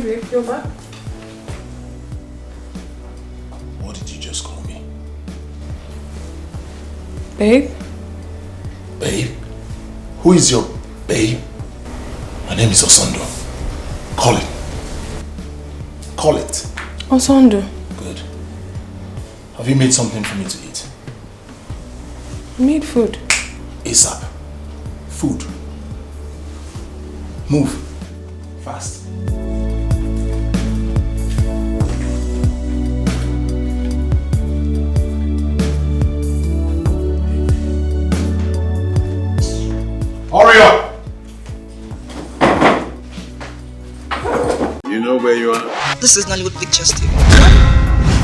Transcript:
babe, you're back. What did you just call me? Babe? Babe? Who is your babe? My name is Osondo. Call it. Call it. Osondo. Good. Have you made something for me to eat? Made food. ASAP. Food. Move. Fast. Hurry up! You know where you are? This is Nollywood Pictures TV.